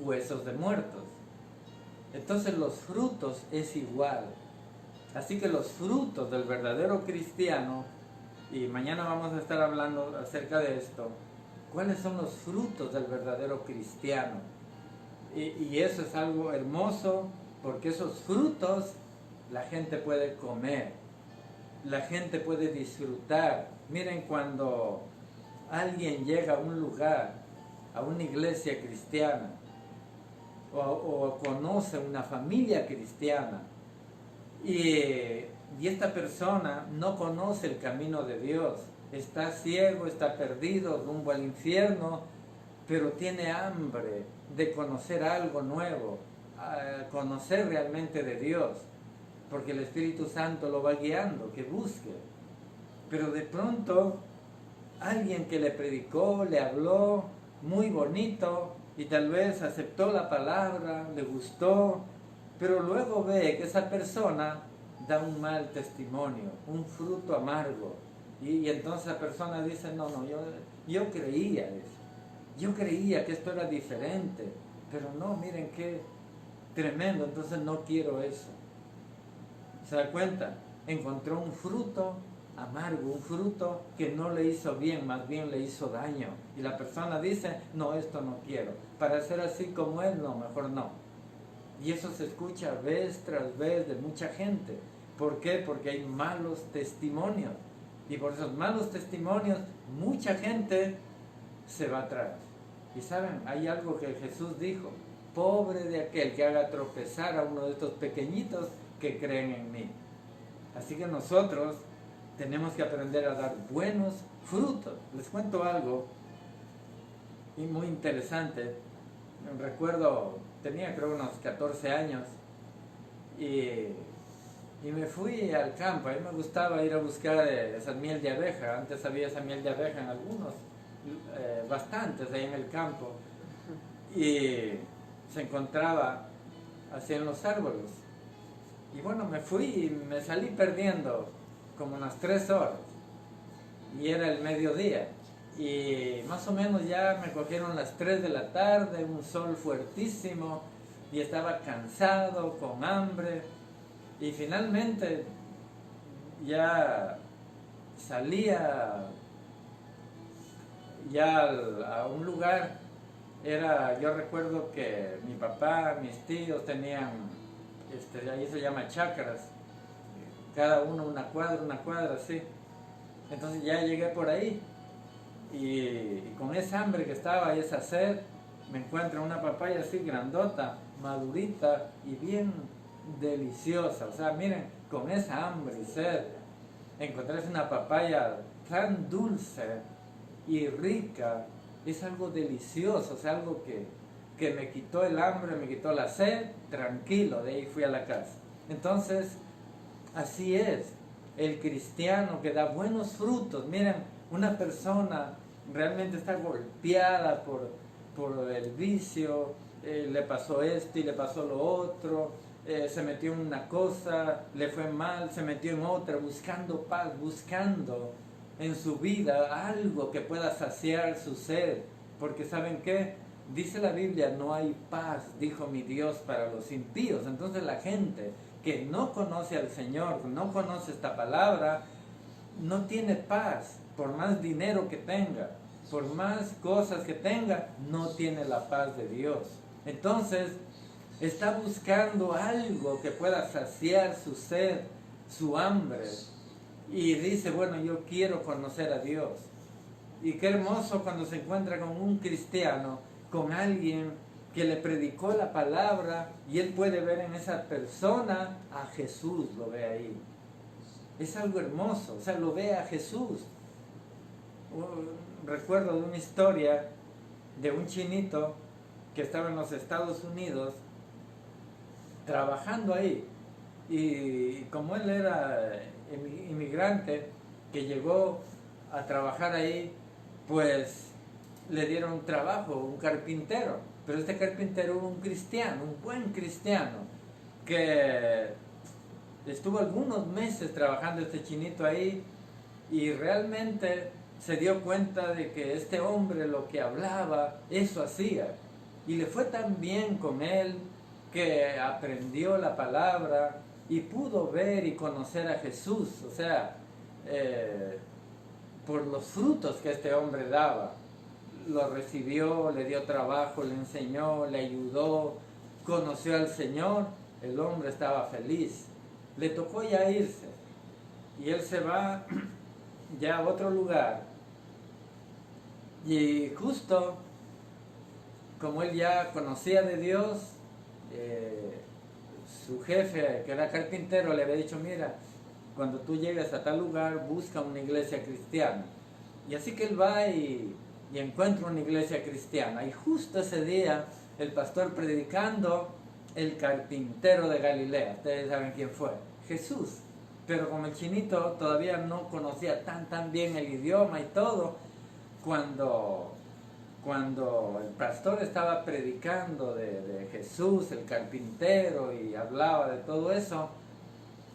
S1: Huesos de muertos. Entonces los frutos es igual. Así que los frutos del verdadero cristiano, y mañana vamos a estar hablando acerca de esto, ¿cuáles son los frutos del verdadero cristiano? Y eso es algo hermoso, porque esos frutos la gente puede comer, la gente puede disfrutar. Miren, cuando alguien llega a un lugar, a una iglesia cristiana, o conoce una familia cristiana, y esta persona no conoce el camino de Dios, está ciego, está perdido, rumbo al infierno, pero tiene hambre de conocer algo nuevo, conocer realmente de Dios, porque el Espíritu Santo lo va guiando, que busque. Pero de pronto, alguien que le predicó, le habló muy bonito, y tal vez aceptó la palabra, le gustó, pero luego ve que esa persona da un mal testimonio, un fruto amargo. Y entonces la persona dice, no, yo creía eso. Yo creía que esto era diferente, pero no, miren qué tremendo, entonces no quiero eso. ¿Se da cuenta? Encontró un fruto amargo, un fruto que no le hizo bien, más bien le hizo daño. Y la persona dice, no, esto no quiero. Para ser así como él, no, mejor no. Y eso se escucha vez tras vez de mucha gente. ¿Por qué? Porque hay malos testimonios. Y por esos malos testimonios, mucha gente se va atrás. Y saben, hay algo que Jesús dijo, pobre de aquel que haga tropezar a uno de estos pequeñitos que creen en mí. Así que nosotros tenemos que aprender a dar buenos frutos. Les cuento algo y muy interesante. Recuerdo, tenía creo unos 14 años y me fui al campo. A mí me gustaba ir a buscar esa miel de abeja. Antes había esa miel de abeja en algunos, bastantes ahí en el campo, y se encontraba así en los árboles. Y bueno, me fui y me salí perdiendo como unas 3 horas, y era el mediodía, y más o menos ya me cogieron las 3 de la tarde, un sol fuertísimo, y estaba cansado, con hambre, y finalmente ya salía ya a un lugar. Yo recuerdo que mi papá, mis tíos tenían, ahí se llama chacras, cada uno una cuadra, así. Entonces ya llegué por ahí y con esa hambre que estaba y esa sed, me encuentro una papaya así grandota, madurita y bien deliciosa. O sea, miren, con esa hambre y sed, encontrarse una papaya tan dulce y rica, es algo delicioso, o sea, algo que me quitó el hambre, me quitó la sed, tranquilo, de ahí fui a la casa. Entonces, así es, el cristiano que da buenos frutos. Miren, una persona realmente está golpeada por el vicio, le pasó esto y le pasó lo otro, se metió en una cosa, le fue mal, se metió en otra, buscando paz, buscando en su vida algo que pueda saciar su sed. Porque ¿saben qué? Dice la Biblia, no hay paz, dijo mi Dios, para los impíos. Entonces la gente que no conoce al Señor, no conoce esta palabra, no tiene paz. Por más dinero que tenga, por más cosas que tenga, no tiene la paz de Dios. Entonces está buscando algo que pueda saciar su sed, su hambre, y dice, bueno, yo quiero conocer a Dios. Y qué hermoso cuando se encuentra con un cristiano, con alguien que le predicó la palabra, y él puede ver en esa persona a Jesús, lo ve ahí. Es algo hermoso, o sea, lo ve a Jesús. Recuerdo de una historia de un chinito que estaba en los Estados Unidos trabajando ahí, y como él era inmigrante que llegó a trabajar ahí, pues le dieron trabajo, un carpintero, pero este carpintero era un cristiano, un buen cristiano, que estuvo algunos meses trabajando este chinito ahí, y realmente se dio cuenta de que este hombre lo que hablaba, eso hacía, y le fue tan bien con él que aprendió la palabra y pudo ver y conocer a Jesús, o sea, por los frutos que este hombre daba. Lo recibió, le dio trabajo, le enseñó, le ayudó, conoció al Señor, el hombre estaba feliz. Le tocó ya irse, y él se va ya a otro lugar, y justo como él ya conocía de Dios, su jefe, que era carpintero, le había dicho: mira, cuando tú llegues a tal lugar, busca una iglesia cristiana. Y así que él va y encuentra una iglesia cristiana. Y justo ese día, el pastor predicando, el carpintero de Galilea, ustedes saben quién fue, Jesús. Pero como el chinito todavía no conocía tan bien el idioma y todo, cuando el pastor estaba predicando de Jesús, el carpintero, y hablaba de todo eso,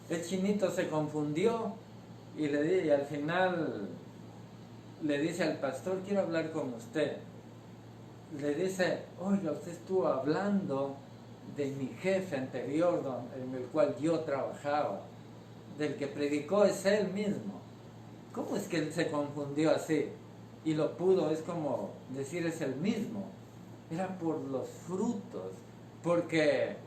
S1: el chinito se confundió y al final le dice al pastor: quiero hablar con usted. Le dice: oiga, usted estuvo hablando de mi jefe anterior en el cual yo trabajaba, del que predicó es él mismo. ¿Cómo es que él se confundió así? Y lo pudo, es como decir, es el mismo. Era por los frutos, porque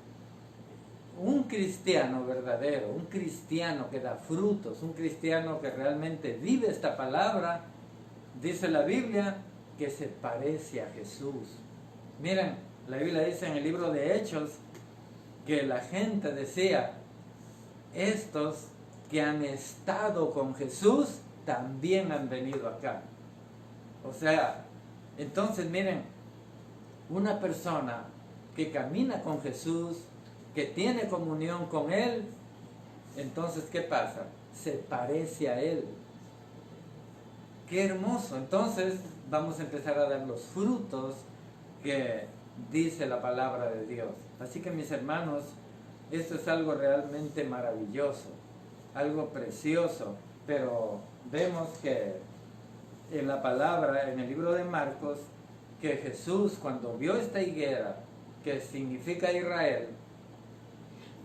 S1: un cristiano verdadero, un cristiano que da frutos, un cristiano que realmente vive esta palabra, dice la Biblia que se parece a Jesús. Miren, la Biblia dice en el libro de Hechos que la gente decía: estos que han estado con Jesús también han venido acá. O sea, entonces miren, una persona que camina con Jesús, que tiene comunión con Él, entonces ¿qué pasa? Se parece a Él. ¡Qué hermoso! Entonces vamos a empezar a dar los frutos que dice la palabra de Dios. Así que, mis hermanos, esto es algo realmente maravilloso, algo precioso, pero vemos que en la palabra, en el libro de Marcos, que Jesús, cuando vio esta higuera, que significa Israel,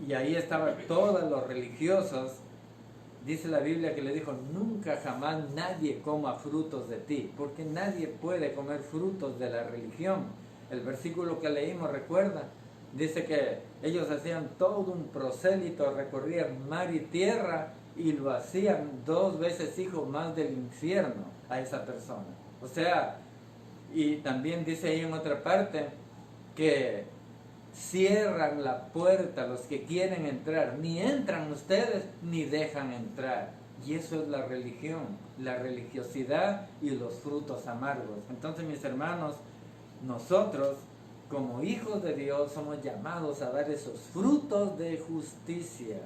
S1: y ahí estaban todos los religiosos, dice la Biblia que le dijo: nunca jamás nadie coma frutos de ti, porque nadie puede comer frutos de la religión. El versículo que leímos, recuerda, dice que ellos hacían todo un prosélito, recorrían mar y tierra, y lo hacían 2 veces hijo más del infierno a esa persona. O sea, y también dice ahí en otra parte que cierran la puerta a los que quieren entrar, ni entran ustedes ni dejan entrar. Y eso es la religión, la religiosidad y los frutos amargos. Entonces, mis hermanos, nosotros como hijos de Dios somos llamados a dar esos frutos de justicia,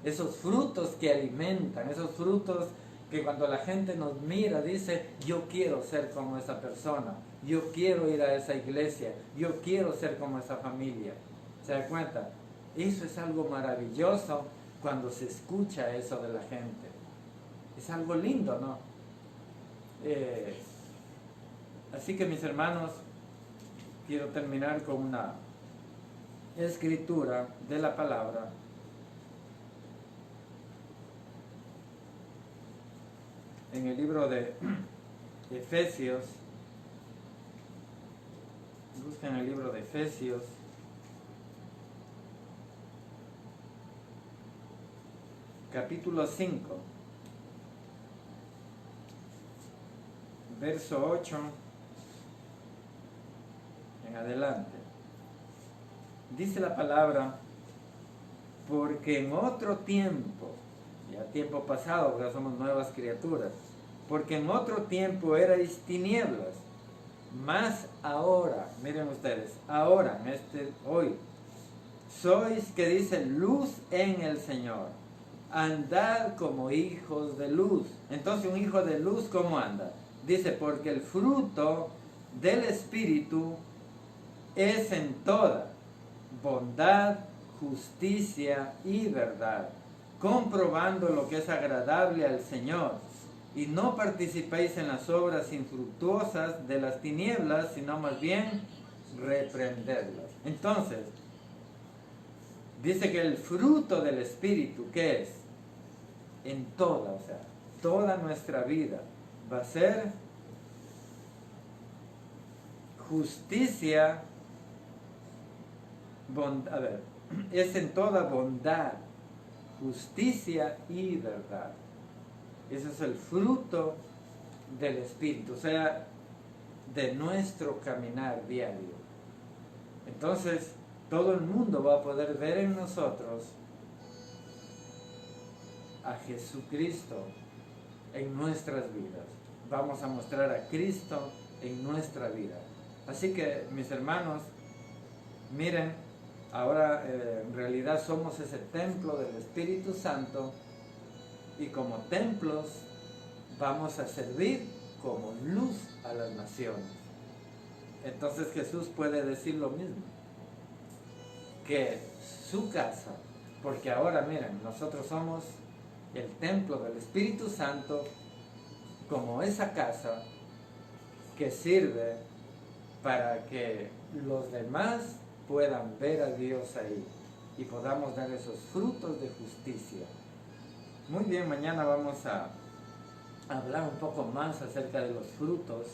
S1: esos frutos que alimentan, esos frutos que cuando la gente nos mira dice: yo quiero ser como esa persona, yo quiero ir a esa iglesia, yo quiero ser como esa familia. ¿Se da cuenta? Eso es algo maravilloso cuando se escucha eso de la gente. Es algo lindo, ¿no? Así que, mis hermanos, quiero terminar con una escritura de la palabra. En el libro de Efesios, busquen el libro de Efesios, capítulo 5, verso 8, en adelante. Dice la palabra, porque en otro tiempo, ya tiempo pasado, ya somos nuevas criaturas, porque en otro tiempo erais tinieblas, mas ahora, miren ustedes, ahora, hoy, sois, que dice, luz en el Señor. Andad como hijos de luz. Entonces, un hijo de luz, ¿cómo anda? Dice, porque el fruto del Espíritu es en toda bondad, justicia y verdad, comprobando lo que es agradable al Señor. Y no participéis en las obras infructuosas de las tinieblas, sino más bien reprenderlas. Entonces, dice que el fruto del Espíritu, ¿qué es? En toda, o sea, toda nuestra vida va a ser justicia, es en toda bondad, justicia y verdad. Ese es el fruto del Espíritu, o sea, de nuestro caminar diario. Entonces, todo el mundo va a poder ver en nosotros a Jesucristo en nuestras vidas. Vamos a mostrar a Cristo en nuestra vida. Así que, mis hermanos, miren, ahora en realidad somos ese templo del Espíritu Santo, y como templos vamos a servir como luz a las naciones. Entonces Jesús puede decir lo mismo, que su casa, porque ahora miren, nosotros somos el templo del Espíritu Santo, como esa casa que sirve para que los demás puedan ver a Dios ahí y podamos dar esos frutos de justicia. Muy bien, mañana vamos a hablar un poco más acerca de los frutos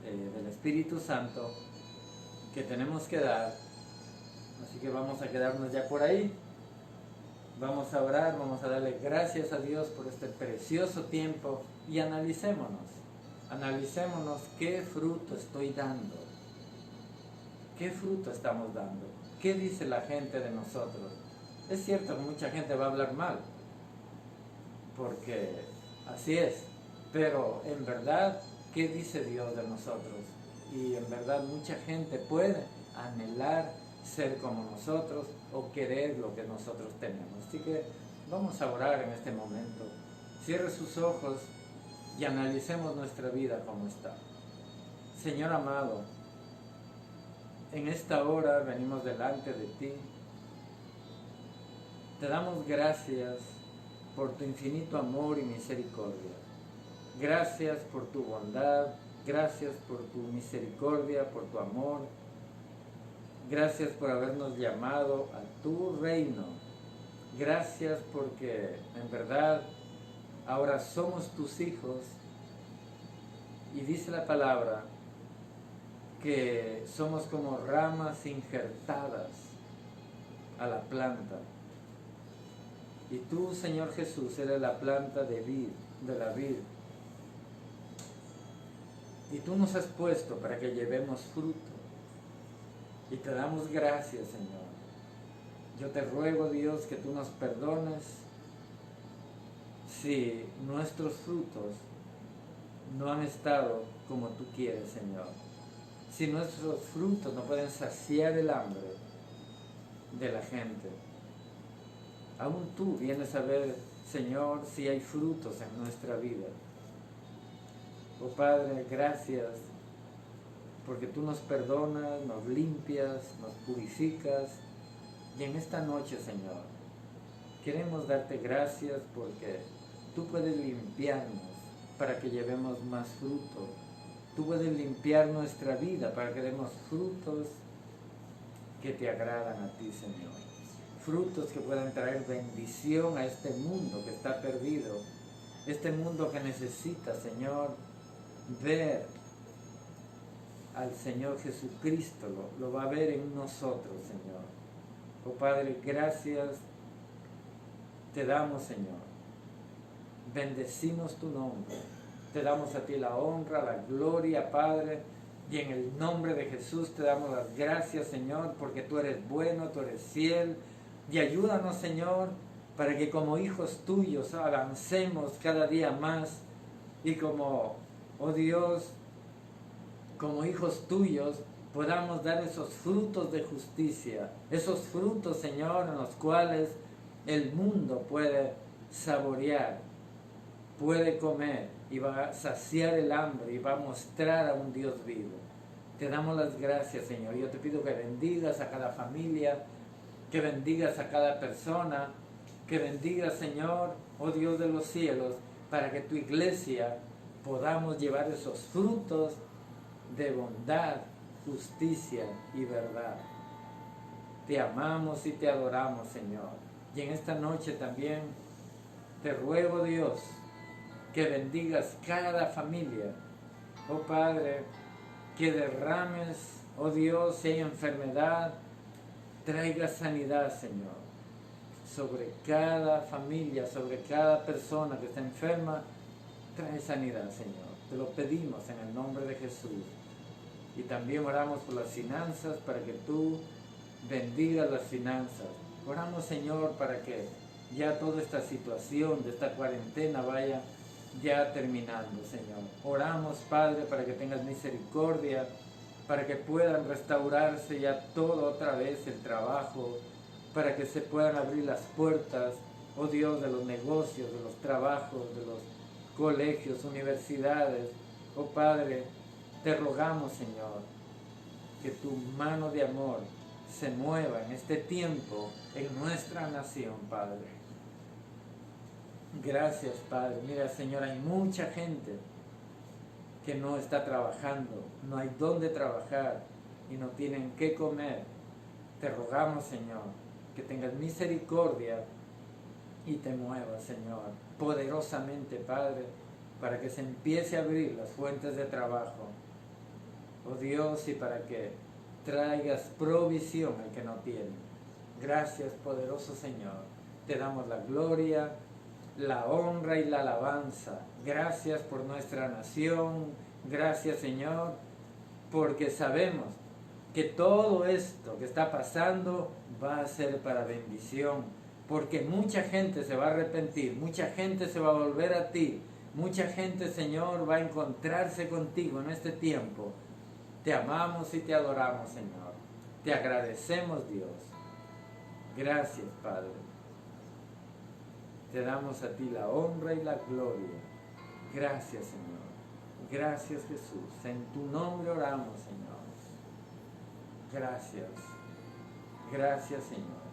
S1: del Espíritu Santo que tenemos que dar. Así que vamos a quedarnos ya por ahí. Vamos a orar, vamos a darle gracias a Dios por este precioso tiempo y analicémonos qué fruto estoy dando, qué fruto estamos dando, qué dice la gente de nosotros. Es cierto que mucha gente va a hablar mal, porque así es, pero en verdad, ¿qué dice Dios de nosotros? Y en verdad mucha gente puede anhelar ser como nosotros o querer lo que nosotros tenemos. Así que vamos a orar en este momento. Cierre sus ojos y analicemos nuestra vida como está. Señor amado, en esta hora venimos delante de ti. Te damos gracias por tu infinito amor y misericordia. Gracias por tu bondad, gracias por tu misericordia, por tu amor. Gracias por habernos llamado a tu reino. Gracias porque en verdad ahora somos tus hijos. Y dice la palabra que somos como ramas injertadas a la planta. Y tú, Señor Jesús, eres la planta de la vid. Y tú nos has puesto para que llevemos fruto. Y te damos gracias, Señor. Yo te ruego, Dios, que tú nos perdones si nuestros frutos no han estado como tú quieres, Señor. Si nuestros frutos no pueden saciar el hambre de la gente. Aún tú vienes a ver, Señor, si hay frutos en nuestra vida. Oh Padre, gracias, porque tú nos perdonas, nos limpias, nos purificas. Y en esta noche, Señor, queremos darte gracias porque tú puedes limpiarnos para que llevemos más fruto. Tú puedes limpiar nuestra vida para que demos frutos que te agradan a ti, Señor. Frutos que puedan traer bendición a este mundo que está perdido. Este mundo que necesita, Señor, ver al Señor Jesucristo, lo va a ver en nosotros, Señor. Oh Padre, gracias te damos, Señor. Bendecimos tu nombre. Te damos a ti la honra, la gloria, Padre, Y en el nombre de Jesús te damos las gracias, Señor, porque tú eres bueno, tú eres fiel. Y ayúdanos, Señor, para que como hijos tuyos avancemos cada día más. Y como, oh Dios, como hijos tuyos, podamos dar esos frutos de justicia. Esos frutos, Señor, en los cuales el mundo puede saborear, puede comer y va a saciar el hambre y va a mostrar a un Dios vivo. Te damos las gracias, Señor. Yo te pido que bendigas a cada familia, que bendigas a cada persona, que bendigas, Señor, oh Dios de los cielos, para que tu iglesia podamos llevar esos frutos de bondad, justicia y verdad. Te amamos y te adoramos, Señor. Y en esta noche también te ruego, Dios, que bendigas cada familia. Oh Padre, que derrames, oh Dios, si hay enfermedad, traiga sanidad, Señor, sobre cada familia, sobre cada persona que está enferma. Trae sanidad, Señor. Te lo pedimos en el nombre de Jesús. Y también oramos por las finanzas, para que tú bendigas las finanzas. Oramos, Señor, para que ya toda esta situación de esta cuarentena vaya ya terminando, Señor. Oramos, Padre, para que tengas misericordia, para que puedan restaurarse ya todo otra vez el trabajo, para que se puedan abrir las puertas, oh Dios, de los negocios, de los trabajos, de los colegios, universidades. Oh Padre, te rogamos, Señor, que tu mano de amor se mueva en este tiempo en nuestra nación, Padre. Gracias, Padre. Mira, Señor, hay mucha gente que no está trabajando, no hay dónde trabajar y no tienen qué comer. Te rogamos, Señor, que tengas misericordia y te muevas, Señor, poderosamente, Padre, para que se empiece a abrir las fuentes de trabajo, oh Dios, y para que traigas provisión al que no tiene. Gracias, poderoso Señor. Te damos la gloria, la honra y la alabanza. Gracias por nuestra nación. Gracias, Señor, porque sabemos que todo esto que está pasando va a ser para bendición, porque mucha gente se va a arrepentir, mucha gente se va a volver a ti, mucha gente, Señor, va a encontrarse contigo en este tiempo. Te amamos y te adoramos, Señor. Te agradecemos, Dios. Gracias, Padre. Te damos a ti la honra y la gloria. Gracias, Señor. Gracias, Jesús. En tu nombre oramos, Señor. Gracias. Gracias, Señor.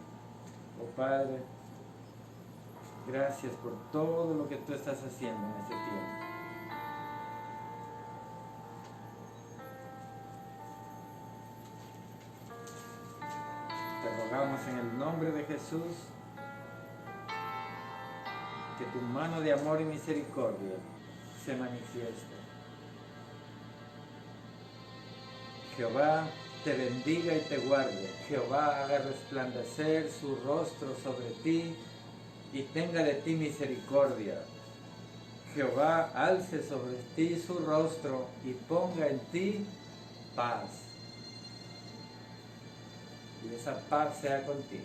S1: Oh Padre, gracias por todo lo que tú estás haciendo en este tiempo. Te rogamos en el nombre de Jesús que tu mano de amor y misericordia se manifieste. Jehová te bendiga y te guarde. Jehová haga resplandecer su rostro sobre ti y tenga de ti misericordia. Jehová alce sobre ti su rostro y ponga en ti paz. Y esa paz sea contigo.